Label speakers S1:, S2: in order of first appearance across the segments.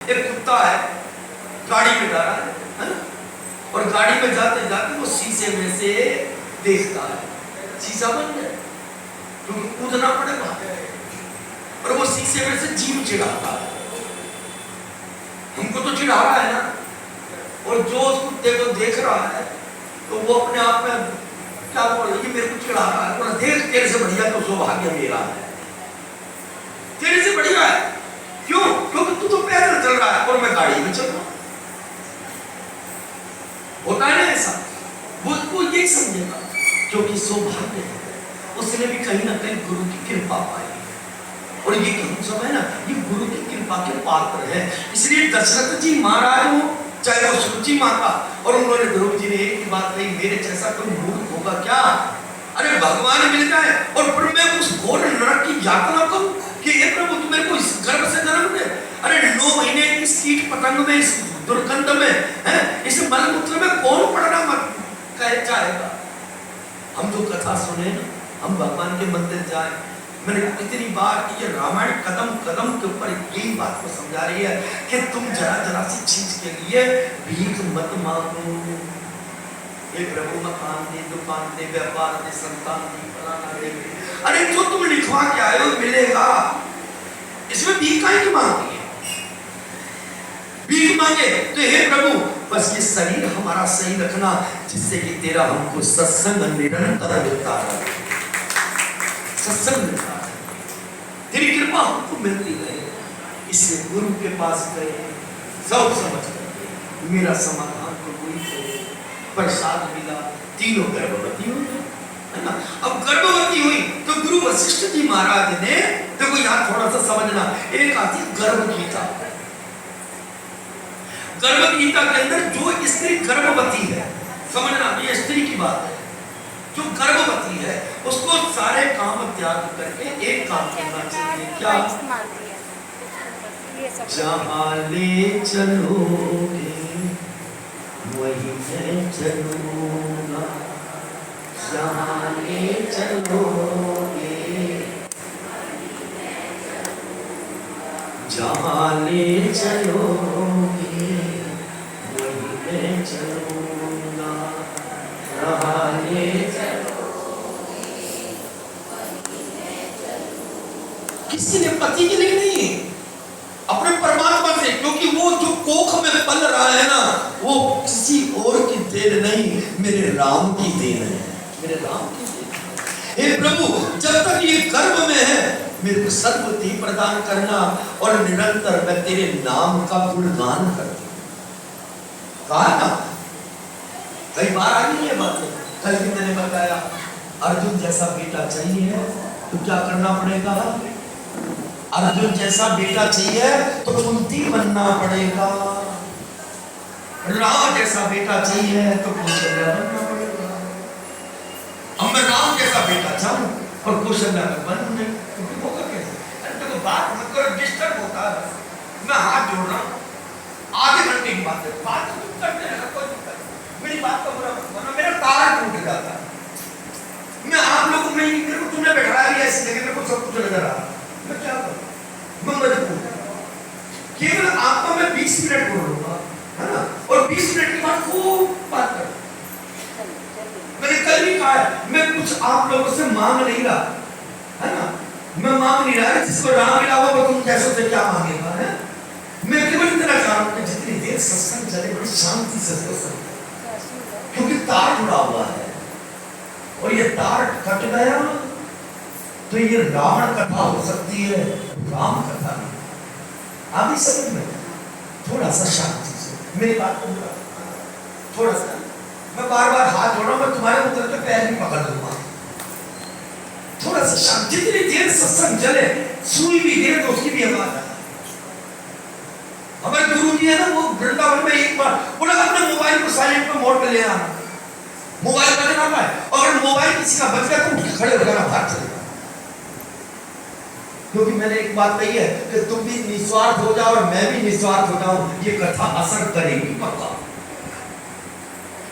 S1: एक कुत्ता है, गाड़ी में जा रहा है ना? और गाड़ी में जाते जाते वो शीशे में से देखता है, शीशा बन गया क्योंकि कूदना पड़ेगा, और वो शीशे में से जीव चिढ़ाता है। हमको तो चिढ़ा रहा है ना, और जो उस कुत्ते को देख रहा है तो वो अपने आप में क्या बोल रहा है, ये मेरे को चिढ़ा रहा है, बोला देख तेरे से बढ़िया तो सौभाग्य मेरा है, तेरे से बढ़िया है। क्यों? क्योंकि तू तो पैदल चल रहा है और मैं गाड़ी में चल रहा हूं। होता है ना ऐसा, वो ये समझेगा क्योंकि सौभाग्य है, उसने भी कहीं ना कहीं गुरु की कृपा पाई, और ये हम सब है ना, ये गुरु की कृपा के पात्र है। इसलिए दशरथ जी महाराज हो चाहे वो सुरुचि माता, और उन्होंने ध्रुव जी ने एक ही बात कही, मेरे जैसा कोई मूर्ख होगा क्या, अरे भगवान मिल जाए और फिर मैं उस घोर नरक की यातना करूं कि हे प्रभु तू मेरे को इस गर्भ से जन्म दे। अरे 9 महीने इस कीट पतंग में, इस दुर्गंध में, हैं, इस मलमूत्र में कौन पड़ना मत कहे चाहेगा। हम जो कथा सुने ना, हम भगवान के मंदिर जाए, मैंने इतनी बार कि ये रामायण कदम कदम के ऊपर यही बात को समझा रही है कि तुम जरा जरा सी चीज के लिए भीख मत मांगो। ये प्रभु मकान दे, दुकान दे, व्यापार दे, संतान दे, फलाना दे, अरे जो तुम लिखवा के आए हो मिलेगा, इसमें भीख काहे की मांगती है? भीख मांगे तो हे प्रभु बस ये शरीर हमारा सही रखना, जिससे कि तेरा हमको सत्संग निरंतर मिलता रहे, सत्संग मिलता रहे, तेरी कृपा हमको मिलती रहे। इसलिए गुरु के पास गए, सब समझ गए, मेरा समाधान तो कोई थे, प्रसाद मिला, तीनों गर्भवती हुई, है ना। अब गर्भवती हुई तो गुरु वशिष्ठ जी महाराज ने, देखो यहाँ थोड़ा सा समझना, एक आती गर्भ गीता, गर्भ गीता के अंदर जो स्त्री गर्भवती है, समझना ये स्त्री की बात है, जो गर्भवती है उसको सारे काम त्याग करके एक काम करना चाहिए, क्या? जहाँ ले चलोगे वही मैं चलूंगा, जहाँ ले चलोगे, जहाँ ले चलोगे वही मैं चलूंगा, जहाँ ले चलोगे वही मैं चलूंगा। किसी ने पति के लिए नहीं, अपने परमात्मा से, क्योंकि वो जो कोख में पल रहा है ना, वो किसी और की देन नहीं, मेरे राम की देन है, मेरे राम की देन है। हे प्रभु जब तक ये गर्भ में है मेरे को सद्बुद्धि प्रदान करना, और निरंतर मैं तेरे नाम का गुणगान करती हूं। कहा ना, कई बार आ गई ये बात, कल भी मैंने बताया, अर्जुन जैसा बेटा चाहिए तो क्या करना पड़ेगा? अर्जुन जैसा बेटा चाहिए तो कुंती बनना पड़ेगा, राम जैसा बेटा चाहिए तो कौशल्या बनना पड़ेगा। अब मैं राम जैसा बेटा चाहूं और कौशल्या बनूं नहीं, तो होगा कैसे? अरे तो बात मत करो, डिस्टर्ब होता है, मैं हाथ जोड़ रहा हूं, आधे घंटे की बात है, बात तो तुम करते हैं, कोई दिक्कत नहीं, मेरी बात का बुरा मत मानो, मेरा तारा टूट जाता है। मैं आप लोगों में मेरे को तुमने बैठाया है ऐसी जगह, मेरे को सब कुछ नजर आ रहा, मैं क्या करूं? मैं मजबूर, केवल आपको मैं 20 मिनट बोलूंगा, है ना, और 20 मिनट के बाद खूब बात करूं। मैंने कल भी कहा है, मैं कुछ आप लोगों से मांग नहीं रहा, है ना, मैं मांग नहीं रहा, जिसको राम मिला हो वो तुम जैसों से क्या मांगेगा, है? मैं केवल इतना चाह रहा हूं कि जितनी देर सत्संग चले बड़ी शांति से सत्संग, क्योंकि तार जुड़ा हुआ है, और ये तार कट गया तो ये रावण कथा हो सकती है, राम कथा नहीं। आप ही समझ में, थोड़ा सा शांति से मेरी बात को थोड़ा सा, मैं बार बार हाथ जोड़ रहा हूं, मैं तुम्हारे उतर के पैर भी पकड़ दूंगा, थोड़ा सा शांति। जितनी देर सत्संग चले, सुई भी देर तो उसकी भी आवाज है। हमारे गुरु जी है ना, वो वृंदावन में एक बार बोला अपने मोबाइल को साइलेंट पे मोड पे ले आना, मोबाइल बजना पाए, और अगर मोबाइल किसी का बच गया तो उठ के खड़े हो जाना, बाहर चले। क्योंकि मैंने एक बात कही है कि तुम भी निस्वार्थ हो जाओ और मैं भी निस्वार्थ हो जाऊं, ये कथा असर करेगी, पक्का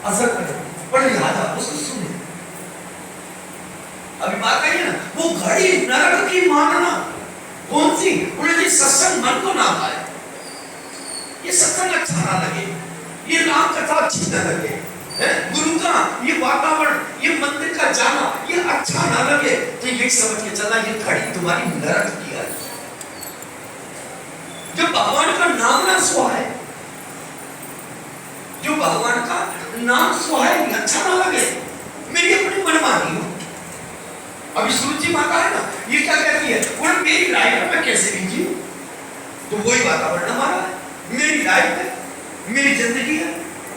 S1: असर करेगी, पर लिहाजा उसको सुने। अभी बात कही ना, वो घड़ी नरक की मानना कौन सी? उन्हें सत्संग मन को ना पाए, अच्छा ना लगे, ये राम कथा अच्छी न लगे, गुरु का ये वातावरण, ये मंदिर का जाना ये अच्छा ना लगे, तो ये समझ के चलना ये घड़ी तुम्हारी नरक की है। जो भगवान का नाम ना सुहाए, जो भगवान का नाम सुहाए, अच्छा ना लगे, मेरी अपनी मनमानी हो। अभी सुरुचि माता है ना, ये क्या कहती है, बोले मेरी लाइफ में कैसे भी जीऊं, तो वही वातावरण हमारा है, मेरी लाइफ है, मेरी जिंदगी है,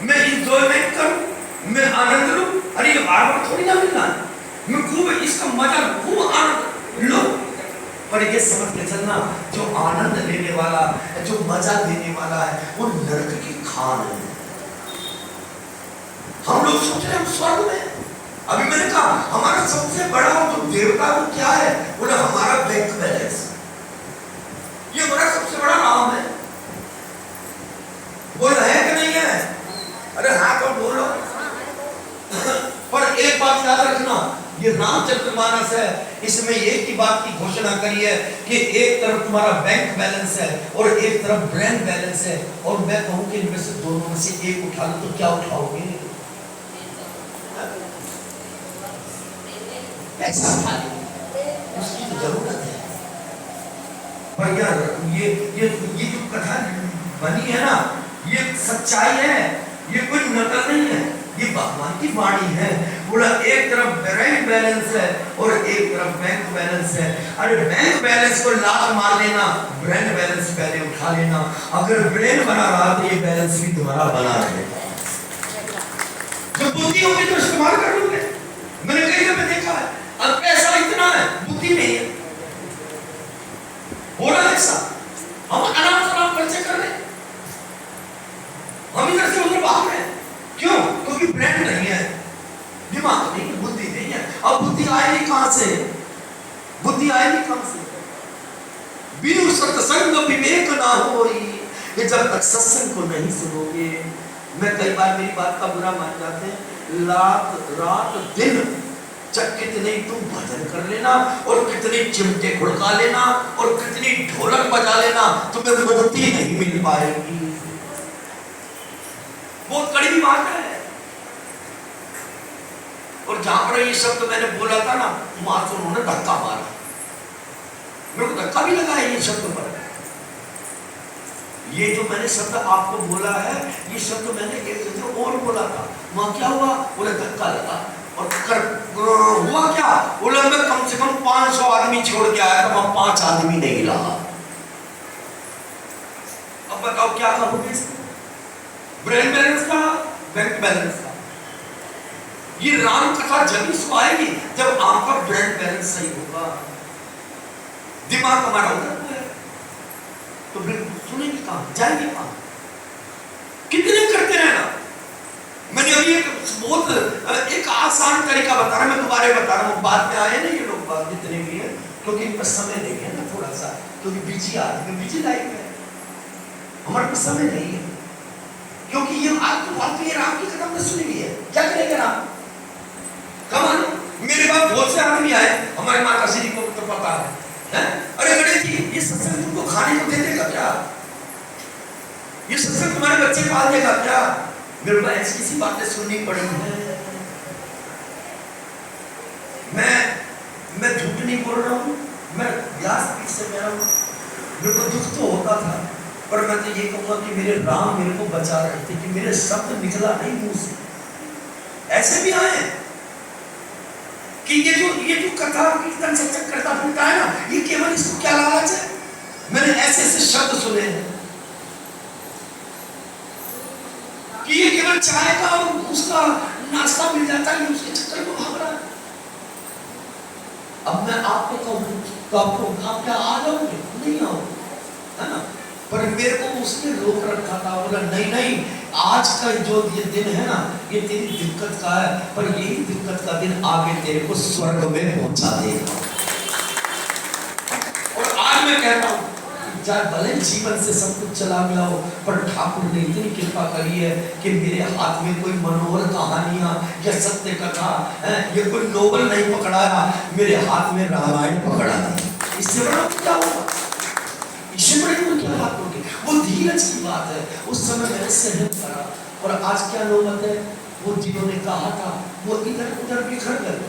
S1: मैं इंजॉयमेंट करूं, मैं आनंद लूं। अरे ये बार बार थोड़ी ना मिलना, मैं खूब इसका मजा खूब आनंद लो, पर ये समझ के चलना जो आनंद लेने वाला, जो मजा देने वाला है, वो नरक की खान है। हम लोग सोच रहे हैं स्वर्ग में, अभी मैंने कहा हमारा सबसे बड़ा जो देवता वो क्या है, बोला हमारा बैंक बैलेंस, ये हमारा सबसे बड़ा नाम है। बोल है कि नहीं है? अरे हाँ तो बोलो। पर एक बात याद रखना, ये रामचरितमानस है, इसमें एक ही बात की घोषणा करी है कि एक तरफ तुम्हारा बैंक बैलेंस है और एक तरफ ब्रेन बैलेंस है, और मैं कहूं कि इनमें से दोनों में से एक उठा लो तो क्या उठाओगे? ऐसा उठा लो, उसकी तो जरूरत है। पर यार ये जो कथा बनी है ना, ये सच्चाई है, ये कोई नकल नहीं है, ये भगवान की वाणी है। बोला एक तरफ ब्रेन बैलेंस है और एक तरफ बैंक बैलेंस है। अरे बैंक बैलेंस को लात मार देना, ब्रेन बैलेंस पहले उठा लेना। अगर ब्रेन बना रहा तो ये बैलेंस भी तुम्हारा बना रहेगा। जो बुद्धि होगी तो इस्तेमाल कर लोगे। मैंने कई जगह देखा है, अब पैसा इतना है, बुद्धि नहीं है। हो रहा है ऐसा, हम आराम से खर्चे कर रहे हैं, हम इधर से उधर भाग रहे हैं। क्यों? क्योंकि ब्रेन नहीं है, दिमाग नहीं है, बुद्धि नहीं है। अब बुद्धि आएगी कहां से? बुद्धि आएगी कहां से? बिनु सत्संग विवेक ना होई, ये जब तक सत्संग को नहीं सुनोगे। मैं कई बार मेरी बात का बुरा मान जाते हैं, रात दिन जब कितने तुम भजन कर लेना और कितने चिमटे खुड़का लेना और कितनी ढोलक बजा लेना, तुम्हें मुक्ति नहीं मिल पाएगी। बहुत कड़वी बात है। और जहां पर ये शब्द मैंने बोला था ना, वहां से उन्होंने धक्का मारा, मेरे को धक्का भी लगा है ये शब्द पर। ये जो मैंने शब्द आपको बोला है, ये शब्द मैंने एक जगह और बोला था, वहां क्या हुआ? बोले धक्का लगा। और हुआ क्या? बोले मैं कम से कम 500 आदमी छोड़ के आया था, वहां 5 आदमी नहीं रहा। अब बताओ क्या करोगे इसको? ब्रेन बैलेंस का, बैंक बैलेंस का। ये राम कथा जब ही सुनाएगी जब आपका ब्रेन बैलेंस सही होगा। दिमाग हमारा उधर है तो सुनेंगे कहां, जाएंगे कहां? कितने करते रहना। मैंने अभी एक आसान तरीका बता रहा, मैं दोबारा बता रहा हूँ, बाद में आए ना ये लोग बात जितने भी हैं, क्योंकि इनका समय नहीं है ना थोड़ा सा, क्योंकि बिजी आदमी, बिजी लाइफ है, हमारे पास समय नहीं है। क्योंकि ये ये राम की कथा में सुनी हुई है, क्या करेगा राम? कमान मेरे पास बहुत से आदमी आए, हमारे माता श्री को तो पता है, अरे गणेश जी ये सत्संग तुमको खाने को दे देगा क्या? ये सत्संग तुम्हारे बच्चे पाल देगा क्या? मेरे को ऐसी सी बातें सुननी पड़ी है। मैं झूठ नहीं बोल रहा हूँ, मैं व्यासपीठ से मेरा मेरे को दुख तो होता था, पर मैं तो ये कहूँगा कि मेरे राम मेरे को बचा रहे थे कि मेरे शब्द निकला नहीं मुंह से। ऐसे भी आए कि ये जो कथा कीर्तन सत्संग करता फिरता है ना, ये केवल इसको क्या लालच है? मैंने ऐसे शब्द सुने हैं कि ये केवल चाय का और उसका नाश्ता मिल जाता है, उसके चक्कर में भाग रहा है। अब मैं आपको कहूँ तो आप क्या आ जाओगे? नहीं आओ, है ना? पर मेरे को उसने रोक रखा था, बोला नहीं आज का जो ये दिन है ना, ये तेरी दिक्कत का है, पर यही दिक्कत का दिन आगे तेरे को स्वर्ग में पहुंचा देगा। और आज मैं कहता हूँ चाहे भले जीवन से सब कुछ चला गया हो, पर ठाकुर ने इतनी कृपा करी है कि मेरे हाथ में कोई मनोहर कहानियां या सत्य कथा है, ये कोई नोबल नहीं पकड़ाया, मेरे हाथ में रामायण पकड़ा है। इससे बड़ा क्या होगा? इससे बड़े क्या बात होगी? वो धीरे
S2: धीरज की बात है। उस समय मैंने सहन करा। और आज क्या नौबत है, वो जिन्होंने कहा था वो इधर उधर बिखर गए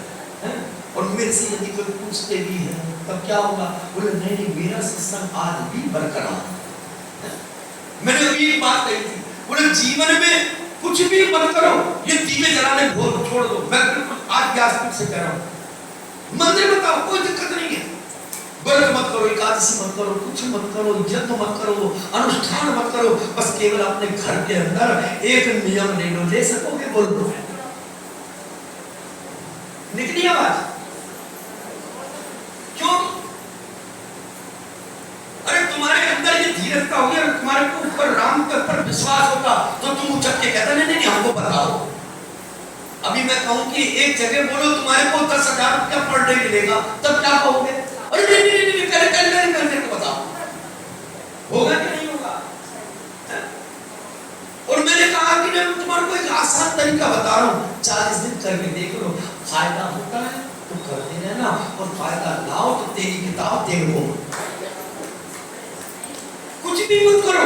S2: हैं। और मेरे से यदि कोई पूछते भी है तब क्या होगा, बोले नहीं नहीं मेरा सत्संग आज भी बरकरार है। मैंने अभी एक बात कही थी, बोले जीवन में कुछ भी मत करो, ये दीवे जलाने छोड़ दो। मैं आज व्यासपीठ से कह रहा हूँ, मंदिर में बताओ कोई दिक्कत नहीं है, व्रत मत करो, एकादशी मत करो, कुछ मत करो, यज्ञ मत करो, अनुष्ठान मत करो, बस केवल अपने घर के अंदर एक नियम ले लो। ले सकोगे बोल दो, निकली आवाज क्यों? अरे तुम्हारे अंदर ये धीरजता होगी, अगर तुम्हारे को ऊपर राम के ऊपर विश्वास होता तो तुम उछक के कहते नहीं नहीं हमको बताओ। अभी मैं कहूं कि एक जगह बोलो तुम्हारे को 10,000 रुपया पर डे मिलेगा, तब क्या कहोगे? अरे नहीं नहीं नहीं कल को बताओ, होगा कि नहीं होगा? और मैंने कहा कि मैं तुम्हारे को एक आसान तरीका बता रहा हूँ, 40 दिन करके देख लो, फायदा होता है तो करते रहना, और फायदा लाओ तो तेरी किताब देखो। कुछ भी मत करो,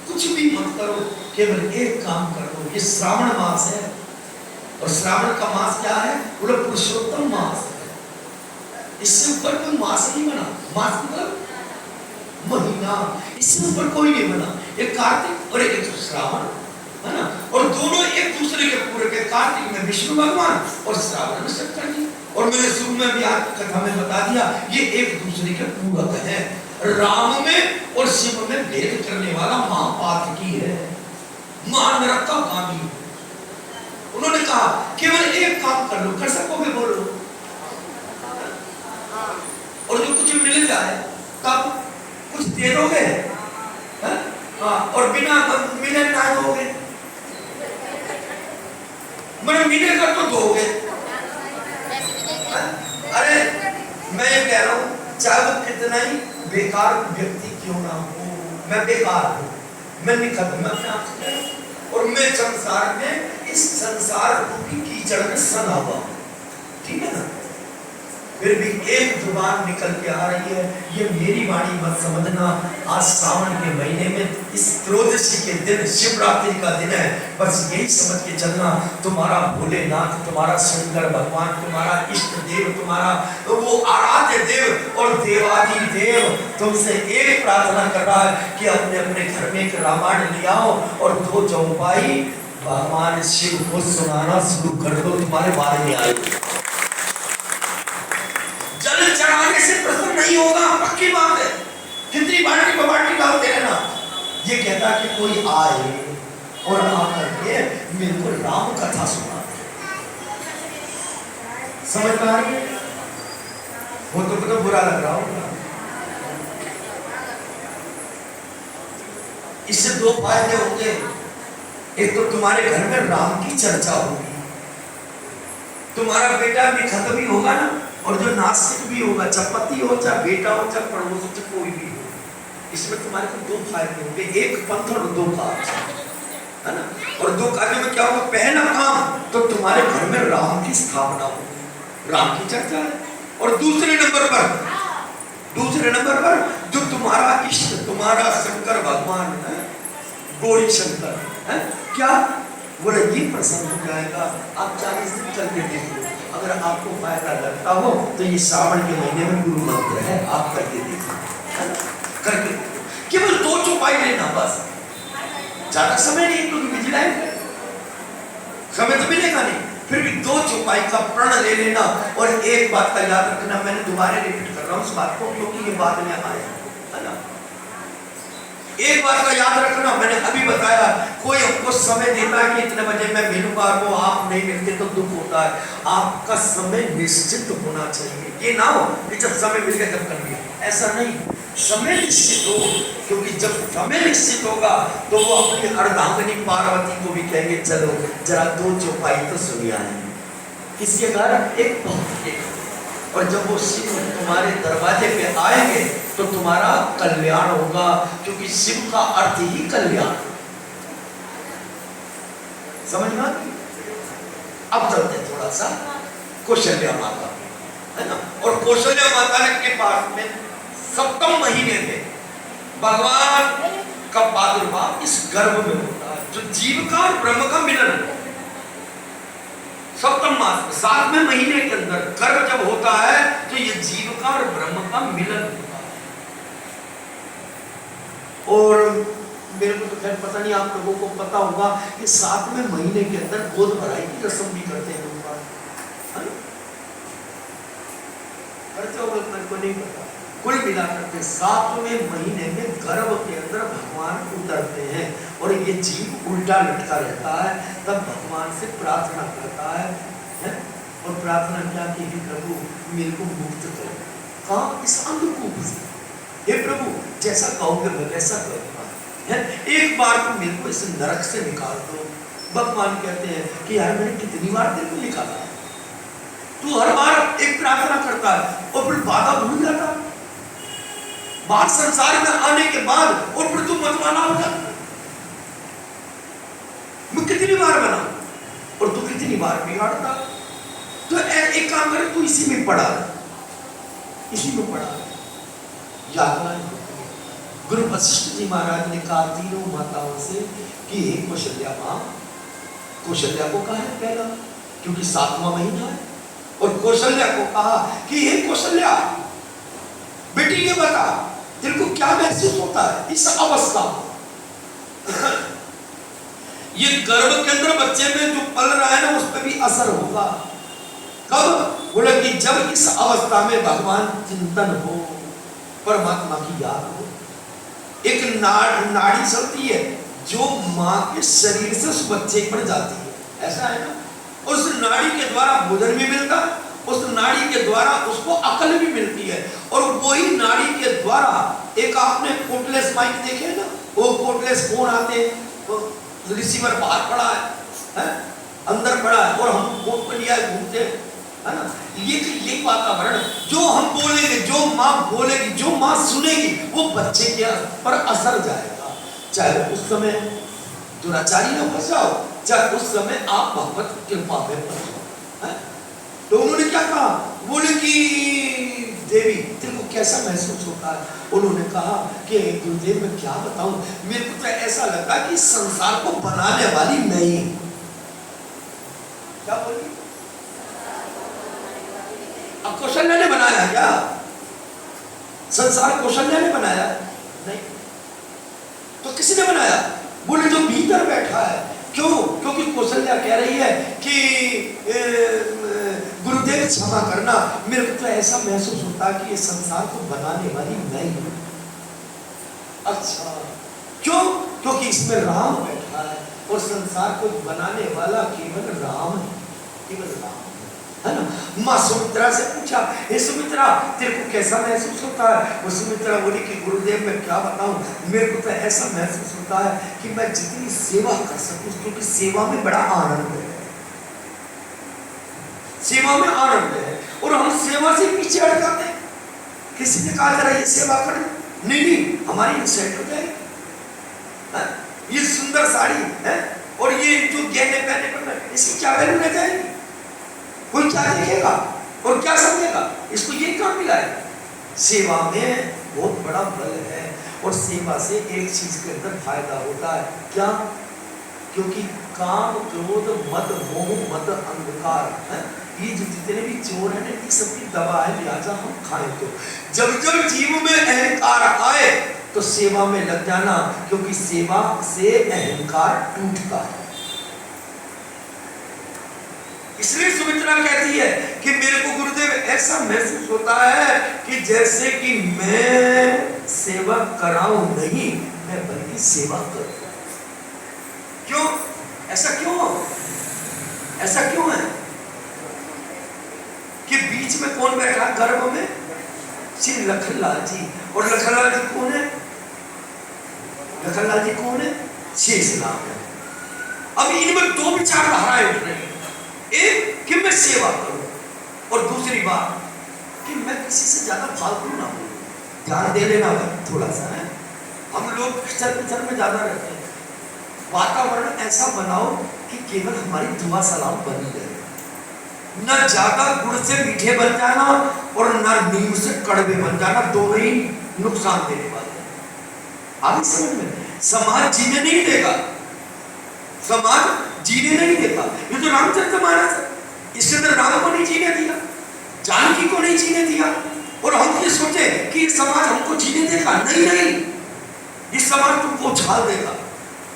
S2: कुछ भी मत करो, केवल एक काम कर लो। ये श्रावण मास है, और श्रावण का मास क्या है? बोले पुरुषोत्तम मास है। इससे ऊपर कोई मास नहीं बना। मास मतलब महीना, इससे ऊपर कोई नहीं बना। एक कार्तिक और एक श्रावण है ना, और दोनों एक दूसरे के पूरक है। कार्तिक में विष्णु भगवान और श्रावण में शंकर जी। और मैंने शुरू में भी आज कथा में बता दिया, ये एक दूसरे के पूरक है। राम में और शिव में भेद करने वाला महापातकी है, महानरकगामी है। उन्होंने कहा केवल एक काम कर लो, कर सकोगे बोलो, और जो कुछ मिल जाए तब कुछ दे दोगे, और बिना मिले ना दोगे, मैंने मिलेगा तो दोगे। अरे मैं ये कह रहा हूँ, चाहे वो कितना ही बेकार व्यक्ति क्यों ना हो, मैं बेकार हूँ, मैं निकल, मैं अपने आप से कह रहा हूँ, और मैं संसार में इस संसार रूपी कीचड़ में सना हुआ, ठीक है ना, फिर भी एक जुबान निकल के आ रही है। ये मेरी वाणी मत समझना। आज सावन के महीने में इस त्रयोदशी के दिन शिवरात्रि का दिन है, बस यही समझ के चलना, तुम्हारा भोलेनाथ, तुम्हारा शंकर भगवान, तुम्हारा इष्ट देव, तुम्हारा तो वो आराध्य देव और देवादि देव तुमसे एक प्रार्थना कर रहा है कि अपने अपने घर में एक रामायण ले आओ और 2 चौपाई भगवान शिव को सुनाना शुरू कर दो, तुम्हारे बारे में आएगी। जल चढ़ाने से प्रसन्न नहीं होगा, पक्की बात है, कितनी बाल्टी पर बाल्टी डालते रहना। ये कहता कि कोई आए और आकर के मेरे को राम कथा सुना, समझ पा रहे हैं? वो तो बुरा लग रहा होगा। इससे 2 फायदे होंगे, एक तो तुम्हारे घर में राम की चर्चा होगी, तुम्हारा बेटा भी खत्म ही होगा ना, और जो नास्तिक भी होगा, चाहे पति हो, चाहे बेटा हो, चाहे पड़ोस हो, चाहे कोई भी हो, इसमें तुम्हारे को 2 फायदे होंगे, एक पंथ और 2 काज, है ना। और 2 कार्यों में क्या होगा? पहला काम तो तुम्हारे घर में राम की स्थापना हो, राम की चर्चा है। और दूसरे नंबर पर जो तुम्हारा इष्ट, तुम्हारा शंकर भगवान है, गौरी शंकर है, क्या बोले ये प्रसन्न हो जाएगा। आप 40 दिन करके देख लो, अगर आपको फायदा लगता हो तो ये श्रावण के महीने में गुरु मंत्र है, आप करके देखो, करके केवल 2 चौपाई लेना बस, ज्यादा समय नहीं, क्योंकि बिजली समय तो मिलेगा नहीं, फिर भी 2 चौपाई का प्रण ले लेना। और एक बात का याद रखना, मैंने दोबारा रिपीट कर रहा हूँ इस बात को, क्योंकि ये बात में आए है ना। एक बात का याद रखना, मैंने अभी बताया, कोई हमको समय देता है कि इतने बजे मैं मिलूंगा, वो आप नहीं मिलते तो दुख होता है। आपका समय निश्चित होना चाहिए, ये ना हो कि जब समय मिल गया तब कर लिया, ऐसा नहीं, समय निश्चित हो, क्योंकि जब समय निश्चित होगा तो वो अपनी अर्धांगिनी पार्वती को भी कहेंगे चलो जरा 2 चौपाई तो सुनिया है, किसके कारण? एक भक्त के। और जब वो शिव तुम्हारे दरवाजे पे आएंगे तो तुम्हारा कल्याण होगा, क्योंकि शिव का अर्थ ही कल्याण, समझ में? अब चलते थोड़ा सा कौशल्या माता, है ना। और कौशल्या माता के पास में 7वें महीने में भगवान का प्रादुर्भाव इस गर्भ में होता है, जो जीव का और ब्रह्म का मिलन है। सप्तम मास में 7वें महीने के अंदर गर्भ जब होता है तो ये जीव का और ब्रह्म का मिलन होता है। और मेरे को तो खैर पता नहीं, आप लोगों को पता होगा कि 7वें महीने के अंदर गोद भराई की रस्म भी करते हैं लोग, करते हो? मेरे को नहीं पता। कुल मिलाकर के 7वें महीने में गर्भ के अंदर भगवान उतरते हैं और ये जीव उल्टा लटका रहता है। तब भगवान से प्रार्थना करता है और प्रार्थना क्या कि हे प्रभु मेरे को मुक्त करो। कहाँ? इस अंधकूप से। हे प्रभु जैसा कहोगे मैं वैसा करूँगा, एक बार तो मेरे को इस नरक से निकाल दो। भगवान कहते हैं कि यार मैंने कितनी बार तेरे को निकाला है, तू हर बार एक प्रार्थना करता है और फिर वादा भूल जाता है। बात संसार में आने के बाद और फिर तू मतवाला हो जाता। मैं कितनी बार बना और तू कितनी बार बिगाड़ता। तो एक काम करे, तू इसी में पड़ा, इसी में पड़ा। यातना गुरु वशिष्ठ जी महाराज ने कहा तीनों माताओं से कि हे कौशल्या मां, कौशल्या को कहा है पहला क्योंकि 7वां महीना है, और कौशल्या को कहा कि हे कौशल्या बेटी ये बता तेरे को क्या महसूस होता है इस अवस्था में। ये गर्भ के अंदर बच्चे में जो पल रहा है ना उस पर भी असर होगा। कब? बोले कि जब इस अवस्था में भगवान चिंतन हो, परमात्मा की याद हो। एक नाड़ी चलती है जो माँ के शरीर से उस बच्चे पर जाती है, ऐसा है ना। उस नाड़ी के द्वारा भोजन भी मिलता है, उस नाड़ी के द्वारा उसको अकल भी मिलती है, और वही नाड़ी के द्वारा एक आपने कोटलेस माइक देखे ना, वो कोटलेस फोन आते हैं, रिसीवर बाहर पड़ा है अंदर पड़ा है, और हम फोन पर लिया घूमते है ना। ये वातावरण जो हम बोलेंगे, जो माँ बोलेगी, जो माँ सुनेगी, वो बच्चे के पर असर जाएगा। चाहे उस समय दुराचारी न फंस जाओ, चाहे उस समय आप भगवत कृपा में फंस जाओ। तो उन्होंने क्या कहा? बोले कि देवी तेरे को कैसा महसूस होता है? उन्होंने कहा कि गुरुदेव मैं क्या बताऊं, मेरे को तो ऐसा लगता है कि संसार को बनाने वाली नहीं। क्या बोली? अब कौशल्या ने बनाया क्या? संसार कौशल्या ने बनाया नहीं, तो किसने बनाया? बोले जो भीतर बैठा है। क्यों? क्योंकि कौशल्या कह रही है कि गुरुदेव क्षमा करना, मेरे को तो ऐसा महसूस होता है कि ये संसार को बनाने वाली मैं हूं। अच्छा क्यों? क्योंकि इसमें राम बैठा है और संसार को बनाने वाला केवल राम है, केवल राम है ना। माँ सुमित्रा से पूछा, हे सुमित्रा तेरे को कैसा महसूस होता है? वो सुमित्रा बोली कि गुरुदेव मैं क्या बताऊं, मेरे को तो ऐसा महसूस होता है कि मैं जितनी सेवा कर सकूं, क्योंकि सेवा में बड़ा आनंद है, सेवा में आनंद है, और हम सेवा से पीछे हट जाते हैं। किसी ने कहा जरा ये सेवा कर, नहीं हमारी इंसल्ट हो जाएगी, ये सुंदर साड़ी है और ये जो गहने पहने पर इसकी क्या वैल्यू रह जाएगी? कोई क्या देखेगा और क्या समझेगा? इसको ये काम मिला है। सेवा में बहुत बड़ा बल है, और सेवा से एक चीज के अंदर फायदा होता है क्या? क्योंकि काम क्रोध मद मोह मद अंधकार है, ये जो जितने भी चोर है ना, ये सबकी दवा है, लिहाजा हम खाएं। तो जब जब जीव में अहंकार आए तो सेवा में लग जाना, क्योंकि सेवा से अहंकार टूटता है। इसलिए सुमित्रा कहती है कि मेरे को गुरुदेव ऐसा महसूस होता है कि जैसे कि मैं सेवा कराऊं नहीं, मैं बल्कि सेवा करूं। क्यों? ऐसा क्यों? ऐसा क्यों है कि बीच में कौन बैठा गर्भ में? श्री लखनलाल जी। और लखनलाल जी कौन है? लखनलाल जी कौन है? शेष नाम है। अब इनमें दो विचारधाराएं उठ रही हैं, एक कि मैं सेवा करूं, और दूसरी बात कि मैं किसी से ज्यादा फालतू ना हूं। ध्यान दे लेना भाई थोड़ा सा है, हम लोग पिक्चर में ज्यादा रहते हैं। वातावरण ऐसा बनाओ कि केवल हमारी दुआ सलाम बनी रहे, न ज्यादा गुड़ से मीठे बन जाना और न नीम से कड़वे बन जाना, दोनों ही नुकसान देने वाले हैं। आगे समझ में, समाज जीने नहीं देगा, समाज जीने नहीं देगा। ये तो रामचरितमानस है, इसके अंदर राम को नहीं जीने दिया, जानकी को नहीं जीने दिया, और हम ये सोचे कि ये समाज हमको जीने देगा। नहीं नहीं, ये समाज तुमको उछाल देगा।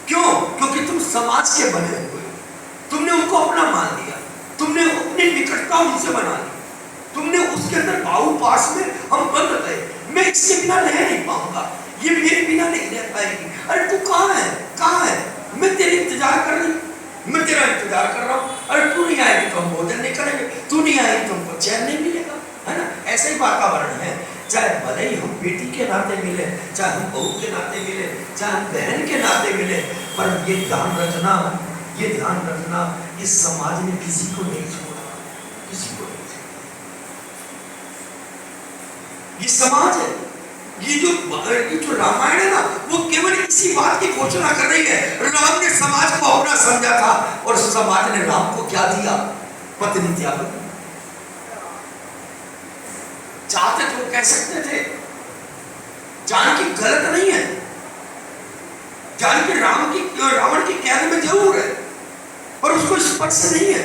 S2: क्यों? क्योंकि तुम समाज के बने हुए, तुमने उनको अपना मान लिया, तुमने अपनी निकटता उनसे बना ली, तुमने उसके अंदर भाव पास में हम बंद गए। मैं इसके बिना रह नहीं पाऊंगा, ये मेरे बिना नहीं रह पाएगी। अरे तू कहाँ है, कहाँ है? मैं तेरे इंतजार कर रही, मैं तेरा इंतजार कर रहा हूँ। अरे तू नहीं आएगी तो हम भोजन नहीं करेंगे, तू नहीं आएगी तो हमको चैन नहीं मिलेगा, है ना? ऐसा ही वातावरण है। चाहे भले ही हम बेटी के नाते मिले, चाहे हम बहू के नाते मिले, चाहे हम बहन के नाते मिले, पर ये ध्यान रखना, ये ध्यान रखना, इस समाज ने किसी को नहीं छोड़ा, किसी को नहीं छोड़ा। ये समाज है, ये जो रामायण है ना, वो केवल इसी बात की घोषणा कर रही है। राम ने समाज को अपना समझा था, और समाज ने राम को क्या दिया? पत्नी त्याग। चाहते तो कह सकते थे जानकी गलत नहीं है, जानकी रावण की कैद में जरूर है, पर उसको स्पर्श नहीं है।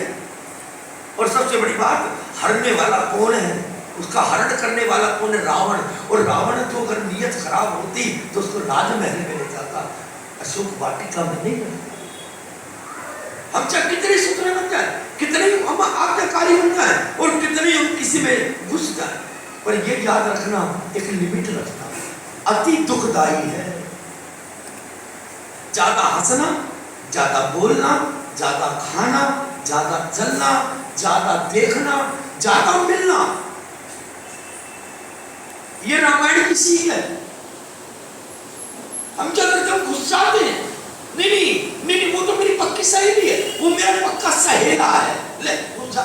S2: और सबसे बड़ी बात, हरने वाला कौन है? उसका हरण करने वाला कौन है? रावण। और रावण तो अगर नीयत खराब होती तो उसको राजमहल में ले जाता, अशोक वाटिका में नहीं रहता। हम चाहे कितने सुथरे बन जाए, कितने हम आज्ञाकारी बन जाए, और कितने हम किसी में घुस जाए, पर ये याद रखना, एक लिमिट रखना अति दुखदाई है। ज्यादा हंसना, ज्यादा बोलना, ज्यादा खाना, ज्यादा चलना, ज्यादा देखना, ज्यादा मिलना, ये रामायण की सीख है। हम क्या करते हैं? गुस्सा आते हैं, नहीं नहीं नहीं नहीं, वो तो मेरी पक्की सहेली है, वो मेरा पक्का सहेला है, ले गुस्सा।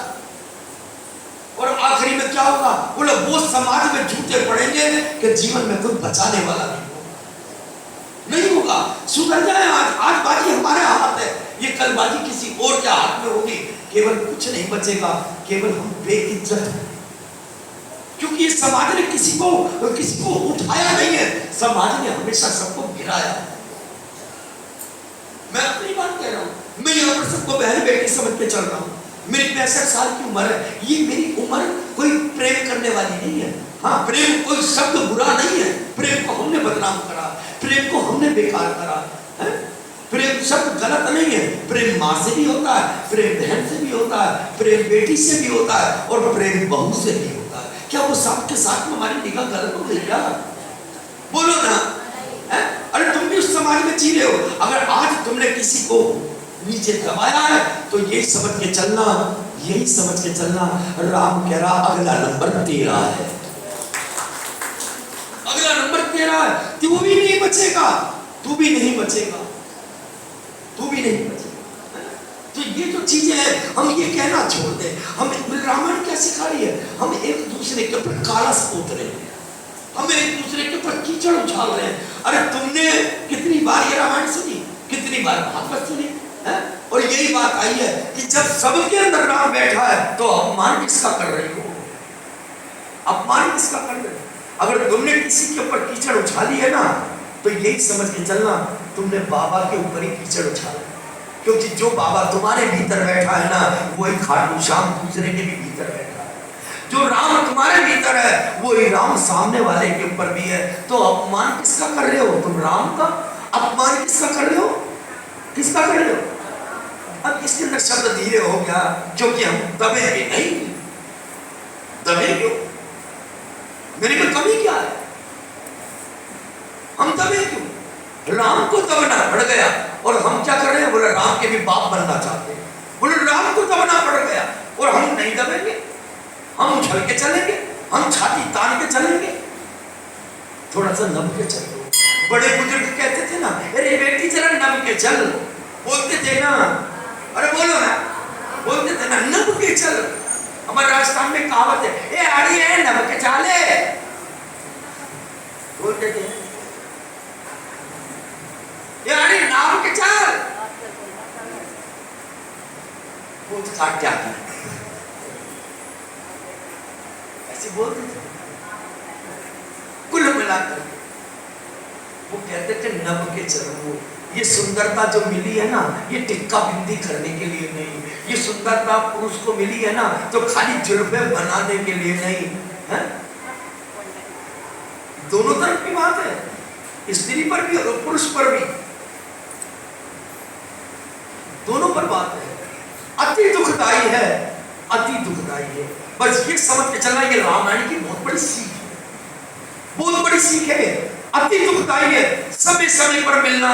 S2: और आखिरी में क्या होगा? बोले वो समाज में झूठे पड़ेंगे कि जीवन में कोई बचाने वाला नहीं होगा। सुधर जाए, आज बाजी हमारे हाथ है, ये कल बाजी किसी और के हाथ में होगी। केवल कुछ नहीं बचेगा, केवल हम बेइज्जत हैं, क्योंकि ये समाज ने किसी को उठाया नहीं है, समाज ने हमेशा सबको गिराया। मैं अपनी बात कह रहा हूँ, मैं यहाँ पर सबको बहन बेटी समझ के चल रहा हूँ। मेरी 65 साल की उम्र है, ये मेरी उम्र कोई प्रेम करने वाली नहीं है। हाँ, प्रेम कोई शब्द बुरा नहीं है, प्रेम को हमने बदनाम करा, प्रेम को हमने बेकार करा है? प्रेम शब्द गलत नहीं है, प्रेम माँ से भी होता है, प्रेम बहन से भी होता है, प्रेम बेटी से भी होता है, और प्रेम बहू से भी होता है। क्या वो साथ के साथ में हमारी निगाह गलत हो गई क्या? बोलो ना, है? अरे तुम भी उस समाज में जी रहे हो। अगर आज तुमने किसी को नीचे दबाया है तो यही समझ के चलना, यही समझ के चलना, राम कह रहा अगला नंबर तेरा है, अगला नंबर तेरा है। तू भी नहीं बचेगा, तू भी नहीं बचेगा, तू भी नहीं बचेगा। तो ये जो चीजें हैं, हम ये कहना छोड़ दे। हम रामायण क्या सिखा रही है? हम एक दूसरे के ऊपर कालस पोत रहे हैं, हम एक दूसरे के ऊपर कीचड़ उछाल रहे हैं। अरे तुमने कितनी बार ये रामायण सुनी, कितनी बार भागवत सुनी है? और यही बात आई है कि जब सबके अंदर राम बैठा है तो अपमान किसका कर रही हो? अपमान किसका कर रही हो? अगर तुमने किसी के ऊपर कीचड़ उछाली है ना, तो यही समझ के चलना तुमने बाबा के ऊपर ही कीचड़ उछाला, क्योंकि जो बाबा तुम्हारे भीतर बैठा है ना, वही खाटू श्याम दूसरे के भी भीतर बैठा है। जो राम तुम्हारे भीतर है, वही राम सामने वाले के ऊपर भी है। तो अपमान किसका कर रहे हो तुम? राम का। अपमान किसका कर रहे हो? किसका कर रहे हो? अब इसके अंदर शब्द धीरे हो गया, क्योंकि हम दबे नहीं। दबे क्यों? मेरे में कमी क्या है? हम दबे क्यों? राम को दबना पड़ गया, और हम क्या कर रहे हैं? बोले राम के भी बाप बनना चाहते हैं, बोले राम को दबना पड़ गया, और हम नहीं दबेंगे, हम उछल के चलेंगे, हम छाती तान के चलेंगे, थोड़ा सा नम के चलो। बड़े बुजुर्ग कहते थे ना, अरे बेटी जरा नम के चल, बोलते थे ना, अरे बोलो ना, बोलते थे ना, नम के चल। हमारे राजस्थान में कहावत है, ए आड़ी है नम के चाले, बोलते थे, ये आड़ी नाम के चल, वो काट जाता है, ऐसे बोलते थे। कुल मिलाकर वो कहते थे नभ के चरणों। ये सुंदरता जो मिली है ना, ये टिक्का बिंदी करने के लिए नहीं, ये सुंदरता पुरुष को मिली है ना तो खाली जुल्फे बनाने के लिए नहीं है। दोनों तरफ की बात है, स्त्री पर भी और पुरुष पर भी, दोनों पर बात है। अति दुखदाई है, अति दुखदाई है। बस ये समझ के चलना, ये रामायण की बहुत बड़ी सीख है, बहुत बड़ी सीख है। अति दुखदाई है समय समय पर मिलना।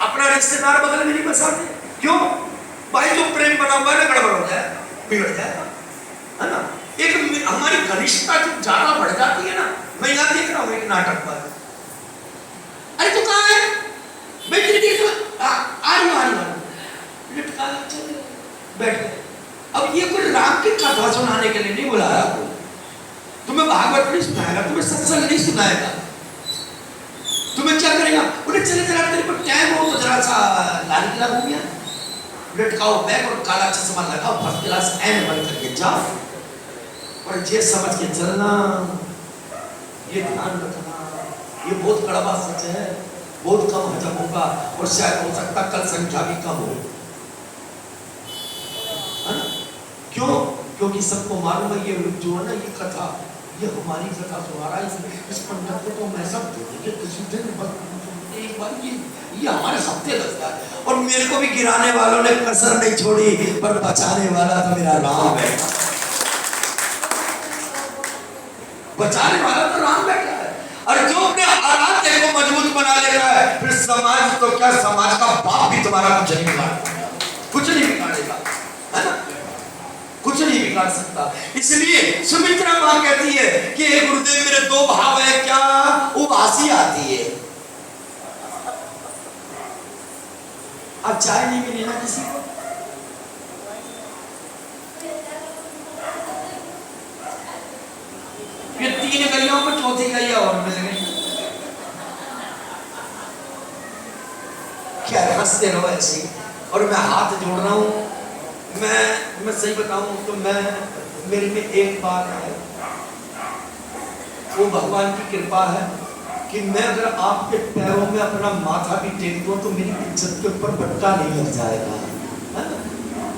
S2: अपना रिश्तेदार बगल में नहीं बसाते, क्यों भाई? जो प्रेम बना हुआ है ना, गड़बड़ हो जाए, बिगड़ जाएगा, है ना। एक हमारी घनिष्ठता जो ज्यादा बढ़ जाती है ना, मैं यहाँ देख रहा हूँ एक नाटक पर, अरे तू कहाँ है? मैं आ रही लटका चल बैठ गए। अब ये कोई राम की कथा सुनाने के लिए नहीं बुलाया आपको, तुम्हें भागवत नहीं सुनाएगा, तुम्हें सत्संग नहीं सुनाएगा, तुम्हें क्या करेगा? उन्हें चले जरा तेरे पर टाइम हो तो जरा सा लाल किला घूम गया, लटकाओ बैग और काला चश्मा लगाओ, फर्स्ट क्लास एन बन करके जाओ। और ये समझ के चलना, ये ध्यान रखना, ये बहुत कड़वा सच है, बहुत कम हजम होगा और शायद हो सकता कल संख्या भी कम हो, है ना। क्यों? क्योंकि सबको मालूम है ये जो है ना, ये कथा, ये हमारी कथा सुना रहा है, इस पंडित को तो मैं सब किसी दिन एक बार ये हमारे हफ्ते लगता है। और मेरे को भी गिराने वालों ने कसर नहीं छोड़ी, पर बचाने वाला तो मेरा राम है, बचाने वाला तो राम बैठा है। और जो अपने आराध्य को मजबूत बना ले रहा है, फिर समाज तो क्या, समाज का बाप भी तुम्हारा कुछ नहीं बिगाड़ेगा, कुछ नहीं बिगाड़ेगा, है ना, कुछ नहीं बिगाड़ सकता। इसलिए सुमित्रा मां कहती है कि हे गुरुदेव मेरे दो भाव है, क्या? उबासी आती है। अब चाय नहीं मिली ना किसी को, ये 3 गलियों में चौथी गलियां और मिल गई, क्या हंसते रहो ऐसे। और मैं हाथ जोड़ रहा हूं, मैं सही बताऊं तो मेरे में एक बात है, वो भगवान की कृपा है कि मैं अगर आपके पैरों में अपना माथा भी टेक दूं तो मेरी इज्जत के ऊपर बट्टा नहीं लग जाएगा, है ना।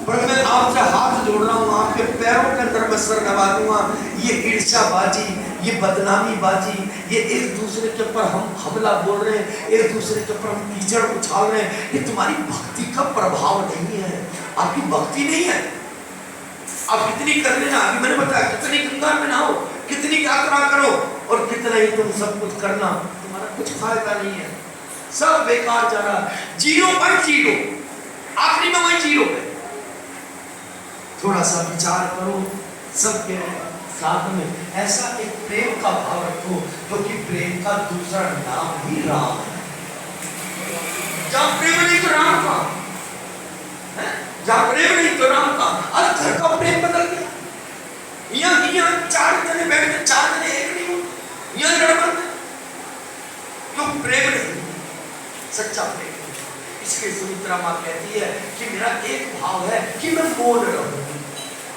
S2: पर मैं आपसे हाथ जोड़ रहा हूँ, आपके पैरों के अंदर मैं सर दबा दूंगा। ये ईर्ष्याबाजी, ये बदनामी बाजी, ये एक दूसरे के ऊपर हम हमला बोल रहे हैं, एक दूसरे के ऊपर हम कीचड़ उछाल रहे हैं, ये तुम्हारी भक्ति का प्रभाव नहीं है, आपकी भक्ति नहीं है। आप कितनी कर लेना, अभी मैंने बताया, कितनी गंगा में नहाओ, कितनी यात्रा करो और कितना ही तुम सब कुछ करना, तुम्हारा कुछ फायदा नहीं है, सब बेकार जा रहा, 0.0, आखिरी में वही 0 है। थोड़ा सा विचार करो, सबके साथ में ऐसा एक प्रेम का भाव रखो, क्योंकि प्रेम का दूसरा नाम ही राम है। जहाँ प्रेम नहीं तो राम का, जहाँ प्रेम नहीं तो राम का। अरे घर का प्रेम बदल गया, यहाँ 4 जने बैठते, 4 जने एक नहीं होते, यहाँ गड़बड़ है, क्यों? प्रेम नहीं, सच्चा प्रेम। इसलिए सुमित्रा मां कहती है कि मेरा एक भाव है कि मैं बोल रहूं,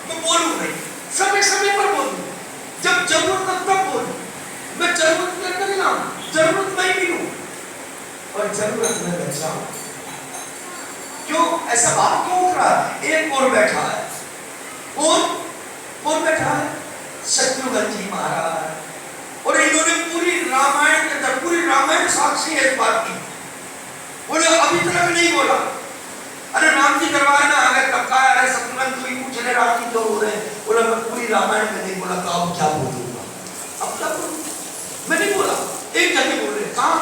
S2: मैं बोलूं नहीं, समय समय पर बोलूं, जब जरूरत हो तब बोलूं, मैं जरूरत में नहीं लाऊं, जरूरत में ही लूं और जरूरत में बचाऊं। क्यों ऐसा भाव क्यों उठ रहा है? एक और बैठा है, कौन बैठा है? शत्रुघ्न जी महाराज। और इन्होंने पूरी रामायण के अंदर, पूरी रामायण साक्षी है इस बात की, बोले अभी तक नहीं बोला। अरे राम जी दरबार में आ गए, तब कहा अरे शत्रुघ्न तू ही पूछ ले राम जी जो हो रहे हैं, बोला मैं पूरी रामायण में नहीं बोला, तो अब क्या बोलूंगा, अब क्या बोलूं? मैं नहीं बोला, एक जगह बोले, कहा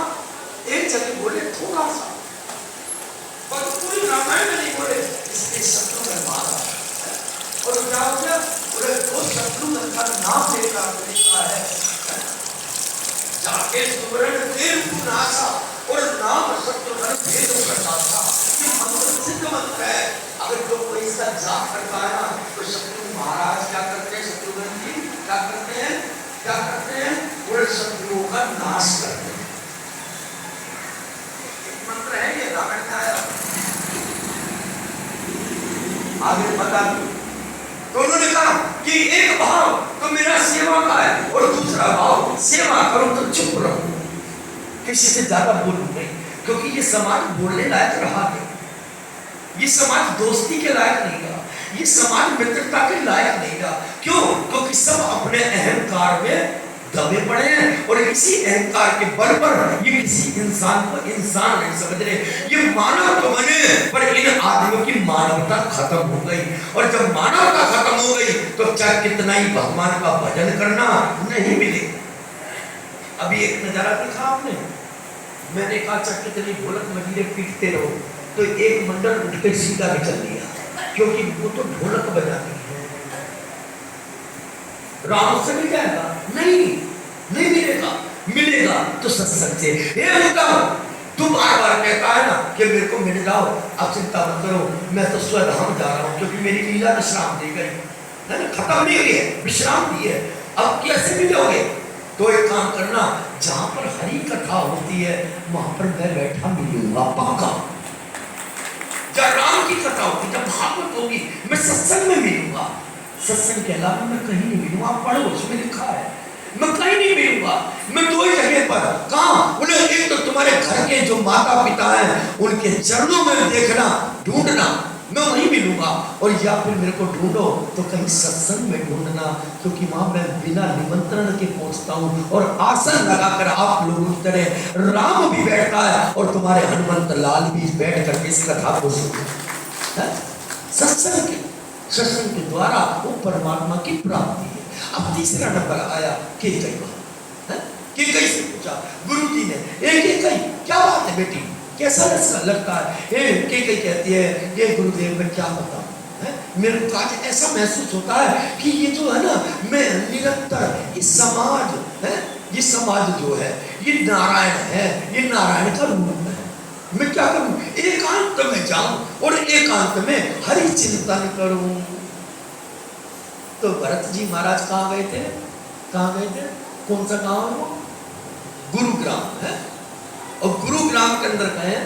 S2: एक जगह बोले थोड़ा सा, पर पूरी रामायण में नहीं बोले, इसलिए शत्रुघ्न मारा। और क्या हो गया? बोले वो शत्रुघ्न का नाम लेता है, जाके सुवर्ण देव को नासा और नाम शत्रुघ्न भेद करता था। ये मंत्र सिद्ध मंत्र है, अगर जो कोई इसका जाप करता है ना, तो शत्रुघ्न महाराज क्या करते हैं? शत्रुघ्न जी क्या करते हैं? क्या करते हैं? वो शत्रुओं का नाश करते हैं। एक मंत्र है ये, रामायण का है, आगे बता दो। तो उन्होंने कहा कि एक भाव तो मेरा सेवा का है और दूसरा भाव सेवा करो तो चुप रहो।
S1: किसी से ज्यादा बोलूं नहीं, क्योंकि ये समाज बोलने लायक रहा नहीं, ये समाज दोस्ती के लायक नहीं रहा, ये समाज मित्रता के लायक नहीं रहा। क्यों? क्योंकि सब अपने अहंकार में दबे पड़े हैं और इसी अहंकार के बल पर ये किसी इंसान को इंसान नहीं समझ रहे। ये मानव तो बने पर इन आदमियों की मानवता खत्म हो गई, और जब मानवता खत्म हो गई तो चाहे कितना ही भगवान का भजन करना नहीं मिलेगा। अभी एक नजारा देखा आपने, मैंने कहा चाहे कितनी ढोलक मजीरे पीटते रहो, तो एक मंडल उठ के सीधा निकल लिया, क्योंकि वो तो ढोलक बजाती है। राम से मिल जाएगा? नहीं, नहीं मिलेगा। मिलेगा तो सत्संग से। हे उद्धव, तू बार बार कहता है ना कि मेरे को मिल जाओ, अब चिंता मत करो, मैं तो स्वधाम जा रहा हूँ, क्योंकि मेरी लीला विश्राम दी गई है ना, खत्म नहीं हुई है, विश्राम दी है। अब कैसे मिलोगे? तो एक काम करना, जहां पर हरि कथा होती है वहां पर मैं बैठा मिलूंगा पक्का। जब राम की कथा होगी, जब भागवत होगी, मैं सत्संग में मिलूंगा। सत्संग के अलावा मैं कहीं नहीं मिलूंगा। आप पढ़ो, उसमें लिखा है मैं कहीं नहीं मिलूंगा। मैं दो ही जगह पर। कहाँ? उन्हें एक तो तुम्हारे घर के जो माता पिता हैं उनके चरणों में देखना, ढूंढना, मैं वहीं मिलूंगा। और या फिर मेरे को ढूंढो तो कहीं सत्संग में ढूंढना, क्योंकि वहां मैं बिना निमंत्रण के पहुंचता हूँ और आसन लगाकर आप लोगों की तरह राम भी बैठता है और तुम्हारे हनुमंत लाल भी बैठ करके इस कथा को सुनते। सत्संग के द्वारा वो परमात्मा की प्राप्ति है। अब तीसरा नंबर आया केकई वहां। केकई से पूछा गुरु जी ने, केकई क्या बात है बेटी, कैसा लगता है? केकई कहती है, ये गुरुदेव मैं क्या बताऊं, मेरे को आज ऐसा महसूस होता है कि ये जो है ना, मैं निरंतर इस समाज है, ये समाज जो है ये नारायण है, ये नारायण का रूप है। मैं क्या करूं? एकांत में जाऊं और एकांत में हरि चिंतन करूं। तो भरत जी महाराज कहाँ गए थे? कहाँ गए थे? कौन सा गांव है वो? गुरुग्राम है। और गुरुग्राम के अंदर गए,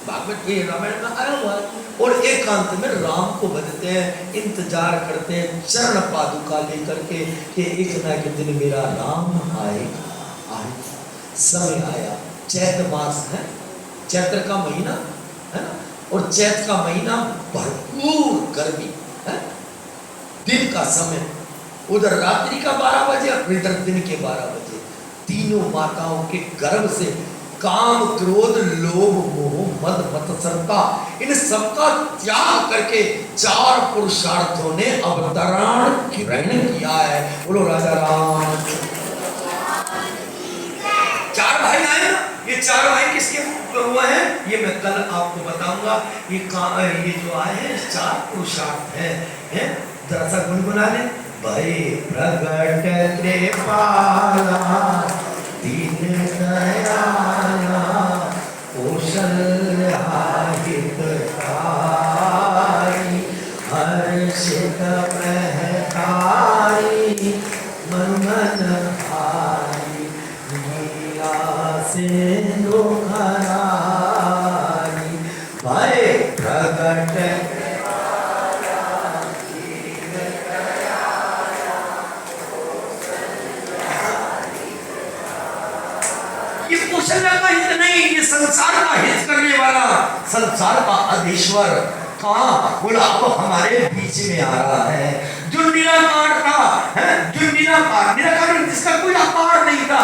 S1: भागवत के रामायण में आया हुआ है, और एकांत में राम को भजते हैं, इंतजार करते हैं चरण पादुका लेकर के कि एक ना एक दिन मेरा राम आएगा। समय आया, चैत्र मास है, चैत्र का महीना है ना, और चैत्र का महीना भरपूर गर्मी है, दिन का समय, उधर रात्रि का 12 बजे और इधर दिन के 12 बजे। तीनों माताओं के गर्भ से काम, क्रोध, लोभ, मोह, मद, मत्सरता, इन सबका त्याग करके 4 पुरुषार्थों ने अवतरण ग्रहण किया है। बोलो राजा राम। 4 भाई आए ना, ये 4 भाई किसके हुआ है ये मैं कल आपको बताऊंगा। ये जो आए हैं 4 पुरुषार्थ हैं। जरा सा गुनगुना ले। भय प्रगट कृपाला दीन दयाला कौशल्या हितकारी हर्षित महतारी मन मन भारी लीला सिंधु खरारी। भय प्रगट कौशल्या का हित नहीं, ये संसार का हित करने वाला, संसार का अधीश्वर कहाँ? बोला अब हमारे बीच में आ रहा है। जो निराकार था, जो निराकार जिसका कोई आकार नहीं था,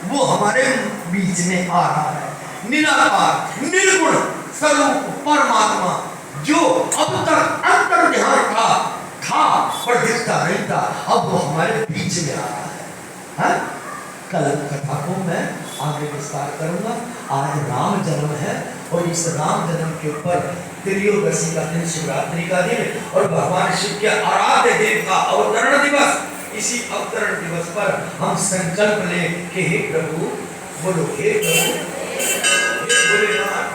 S1: वो हमारे बीच में आ रहा है। निराकार, निर्गुण स्वरूप परमात्मा, जो अब तक अंतर ध्यान था पर दिखता नहीं था, अब वो हमारे बीच में आ रहा है। कल कथा को मैं आगे विस्तार करूंगा। आज राम जन्म है और इस राम जन्म के ऊपर त्रयोदशी का दिन, शिवरात्रि का दिन और भगवान शिव के आराध्य देव का अवतरण दिवस। इसी अवतरण दिवस पर हम संकल्प ले कि हे प्रभु, बोलो हे प्रभु, हे भोलेनाथ,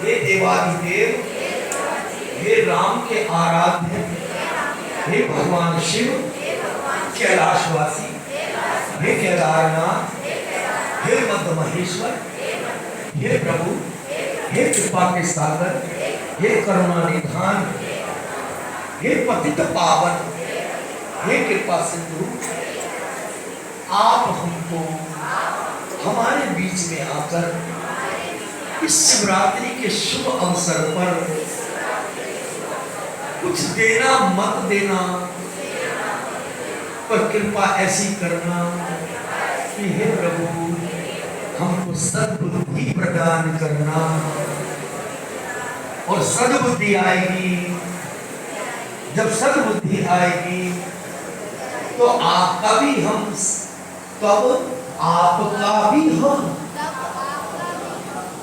S1: हे देवाधिदेव, हे राम के आराध्य, हे भगवान शिव, कैलाशवासी, हे केदारनाथ, हे मध्य महेश्वर, हे प्रभु, हे कृपा के सागर, हे करुणा निधान, हे पतित पावन, हे कृपा सिंधु, आप हमको
S2: हमारे बीच में आकर इस शिवरात्रि के शुभ अवसर पर कुछ देना मत देना, पर कृपा ऐसी करना कि हे प्रभु हमको सद्बुद्धि प्रदान करना, और सद्बुद्धि आएगी, जब सद्बुद्धि आएगी तो आपका भी हम, तब आपका भी हम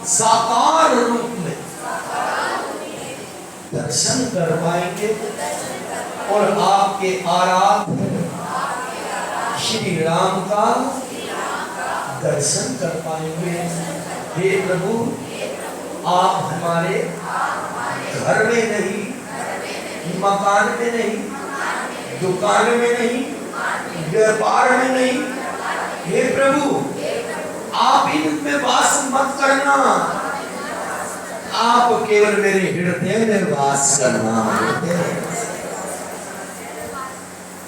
S2: साकार रूप में दर्शन कर पाएंगे और आपके आराध्य श्री राम का दर्शन कर पाएंगे। हे प्रभु आप हमारे घर में नहीं, मकान में नहीं, दुकान में नहीं, व्यापार में नहीं, हे प्रभु आप इनमें वास मत करना, आप केवल मेरे हृदय में वास करना।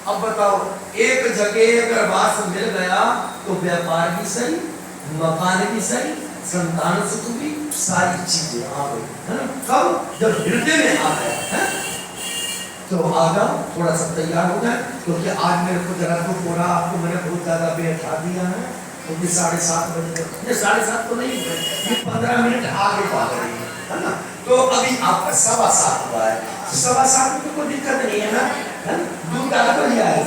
S2: अब बताओ, एक जगह अगर वास मिल गया तो व्यापार भी सही, मकान भी सही, संतान सुख भी, सारी चीजें आ गई, है ना। कब? जब हृदय में आ गया है। तो आ जाओ, थोड़ा सा तैयार हो जाए, क्योंकि आज मेरे को जरा तो पूरा आपको मैंने बहुत ज्यादा बैठा दिया है, क्योंकि 7:30 बजे, ये 7:30 तो नहीं हुए, ये 15 मिनट आगे भाग रही है ना। तो अभी आपका 7:15 हुआ है, 7:15 में कोई दिक्कत नहीं है ना, है ना। दूध डाल कर लिया है,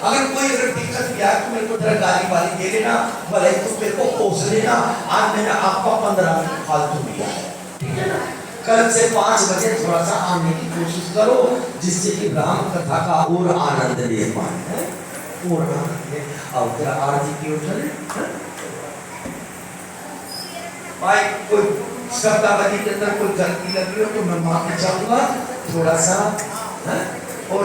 S2: अगर कोई अगर दिक्कत भी आए तो मेरे को जरा गाली वाली दे लेना, भले तो मेरे को कोस लेना। आज मैंने आपका 15 मिनट फालतू दिया है, ठीक है ना। कल से 5 बजे थोड़ा सा आने की कोशिश करो, जिससे कि ब्राह्म कथा का और आनंद ले पाए, और आनंद ले। अब तेरा आरती की उठले भाई, कोई शब्दावली के अंदर कोई गलती लगी हो तो मैं माफी चाहूंगा, थोड़ा सा है?